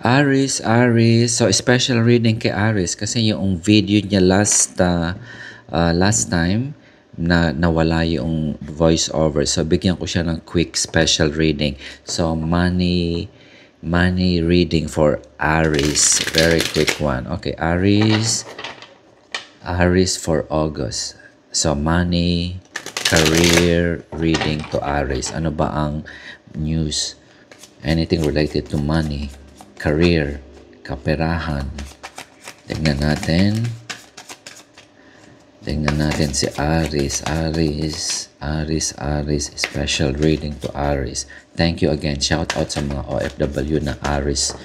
Aris. So, special reading kay Aris kasi yung video niya last time na nawala yung voice over. So, bigyan ko siya ng quick special reading. So, money reading for Aris. Very quick one. Okay, Aris for August. So, money, career reading to Aris. Ano ba ang news? Anything related to money, career, kaperahan. Tingnan natin. Tingnan natin si Aris. Special reading to Aris. Thank you again. Shout out sa mga OFW na Aris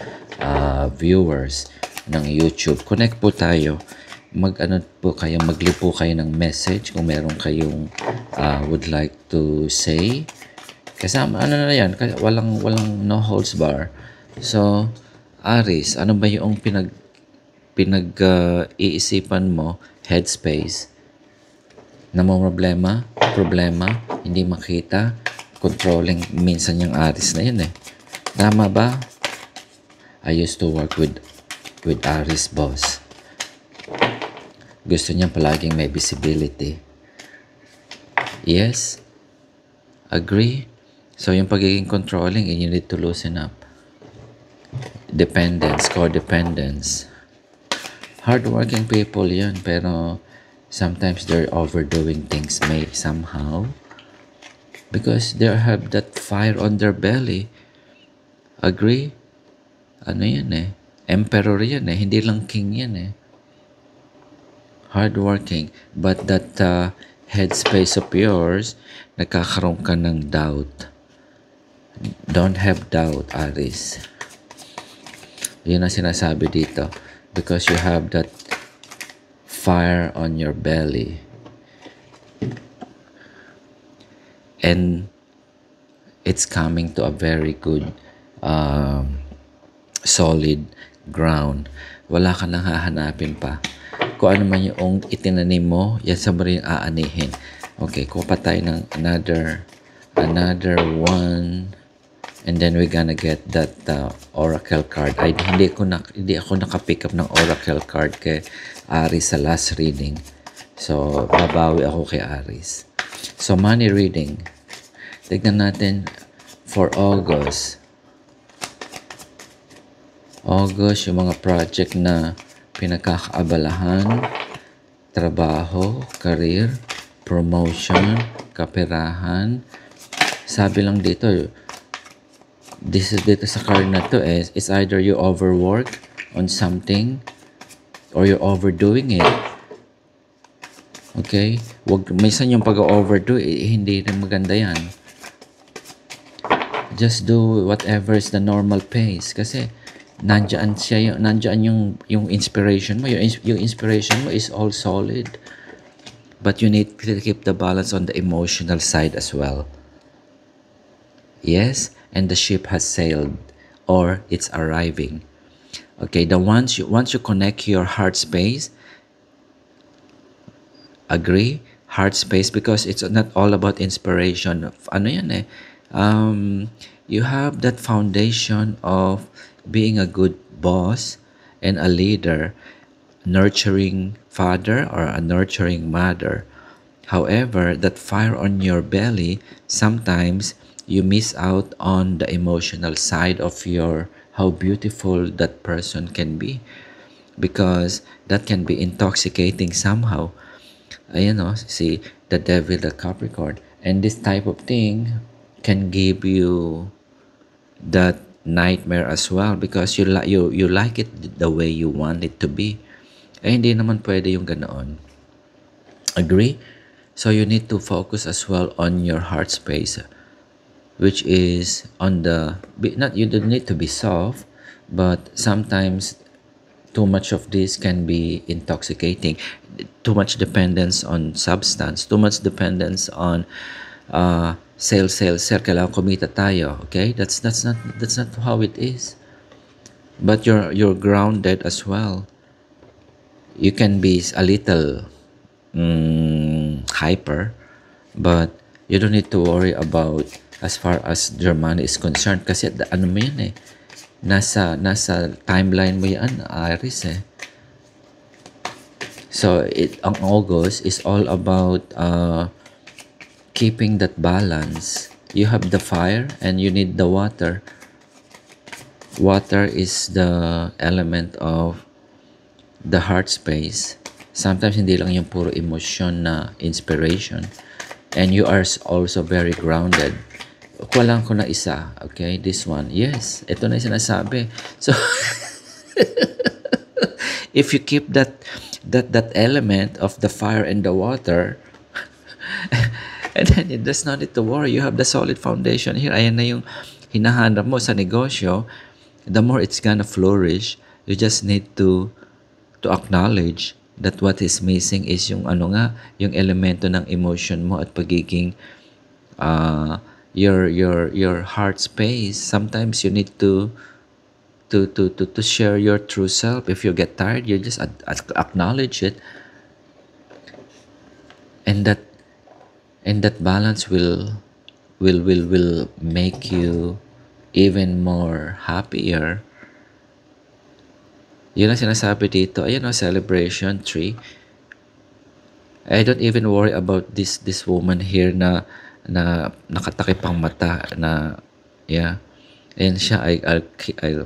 viewers ng YouTube. Connect po tayo. Magli po kayo ng message kung meron kayong would like to say. Kasama, ano na yan, walang no holds bar. So, Aris, ano ba yung iisipan mo, headspace, na mo problema, hindi makita, controlling, minsan yung Aris na yun eh. Tama ba? I used to work with Aris boss. Gusto niya palaging may visibility. Yes? Agree? So, yung pagiging controlling, you need to loosen up. Dependence, codependence. Hardworking people yan, pero sometimes they're overdoing things somehow because they have that fire on their belly. Agree? Ano yan eh? Emperor yan eh. Hindi lang king yan eh. Hardworking. But that headspace of yours, nagkakaroon ka ng doubt. Don't have doubt, Aris. Yun ang sinasabi dito. Because you have that fire on your belly. And it's coming to a very good, solid ground. Wala ka nang hahanapin pa. Kung ano man yung itinanim mo, yan sa mo rin aanihin. Okay, kuha pa tayo ng another one. And then we're gonna get that oracle card. Hindi ako nakapick up ng oracle card kay Aris sa last reading. So, babawi ako kay Aris. So, money reading. Tignan natin for August. August, yung mga project na pinagkakaabalahan, trabaho, career, promotion, kaperahan. Sabi lang dito, dito sa card na to is it's either you overwork on something or you're overdoing it. Okay? Minsan yung pag-overdo, hindi rin maganda yan. Just do whatever is the normal pace. Kasi nandiyan yung inspiration mo. Yung inspiration mo is all solid. But you need to keep the balance on the emotional side as well. Yes? And the ship has sailed or it's arriving. Okay, once you connect your heart space, agree? Heart space, because it's not all about inspiration. Ano yan eh? You have that foundation of being a good boss and a leader, nurturing father or a nurturing mother. However, that fire on your belly, sometimes you miss out on the emotional side of how beautiful that person can be, because that can be intoxicating somehow. Ayan o, see, the devil, the Capricorn. And this type of thing can give you that nightmare as well, because you like it the way you want it to be. Hindi naman pwede yung ganoon. Agree? So you need to focus as well on your heart space, which is on you don't need to be soft, but sometimes too much of this can be intoxicating. Too much dependence on substance, too much dependence on sale. Kailangan kumita tayo, okay? That's not how it is. But you're grounded as well. You can be a little hyper, but you don't need to worry about as far as your money is concerned, kasi ano mo yan eh, Nasa timeline mo yan, Aries eh. So, ang August is all about keeping that balance. You have the fire and you need the water. Water is the element of the heart space. Sometimes hindi lang yung puro emotion na inspiration. And you are also very grounded. Kuha lang ko na isa. Okay, this one. Yes, ito na yung sinasabi. So, if you keep that element of the fire and the water, and then there's no need to worry. You have the solid foundation here. Ayan na yung hinahanap mo sa negosyo. The more it's gonna flourish, you just need to acknowledge that what is missing is yung ano nga, yung elemento ng emotion mo at pagiging your heart space. Sometimes you need to share your true self. If you get tired, you just acknowledge it, and that balance will make you even more happier. Yun ang sinasabi dito. Ayan o, celebration tree. I don't even worry about this woman here na nakatakip ang mata na, yeah. And siya,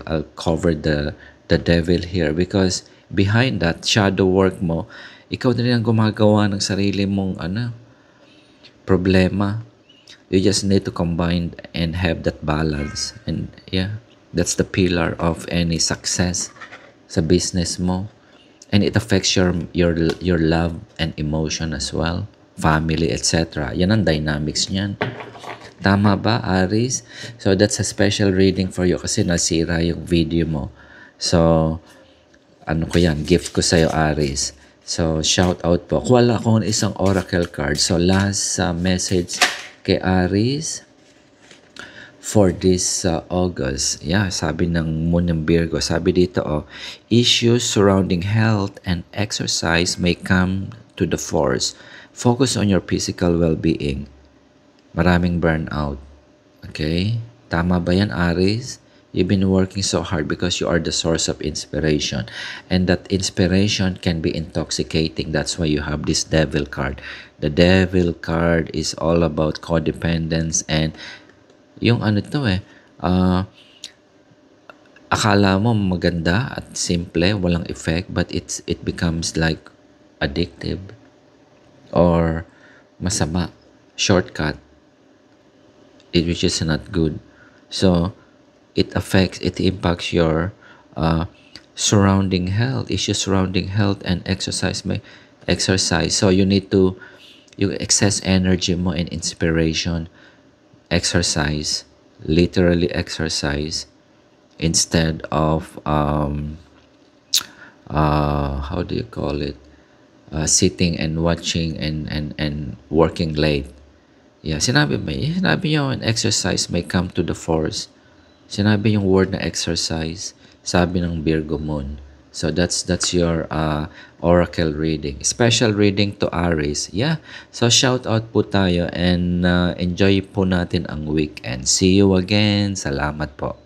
I'll cover the devil here because behind that shadow work mo, ikaw na rin ang gumagawa ng sarili mong problema. You just need to combine and have that balance. And yeah, that's the pillar of any success sa business mo. And it affects your love and emotion as well, family, etc. Yan ang dynamics niyan. Tama ba, Aries? So that's a special reading for you kasi nasira yung video mo. So ano ko yan, gift ko sa'yo, Aries. So shout out po. Kuha lang ako ng isang oracle card. So last message kay Aries for this August. Yeah, sabi ng Moon ng Virgo. Sabi dito, issues surrounding health and exercise may come to the force. Focus on your physical well-being. Maraming burnout. Okay? Tama ba yan, Aries? You've been working so hard because you are the source of inspiration. And that inspiration can be intoxicating. That's why you have this devil card. The devil card is all about codependence and yung akala mo maganda at simple, walang effect, but it becomes like addictive or masama, shortcut, which is not good. So it impacts your surrounding health, issues surrounding health and exercise. So you need to, yung excess energy mo and inspiration, exercise, literally exercise, instead of how do you call it, sitting and watching and working late. Yeah, sinabi niyo, an exercise may come to the force. Sinabi yung word na exercise, sabi ng Virgo Moon. So that's your oracle reading. Special reading to Aries. Yeah. So shout out po tayo and enjoy po natin ang weekend. See you again. Salamat po.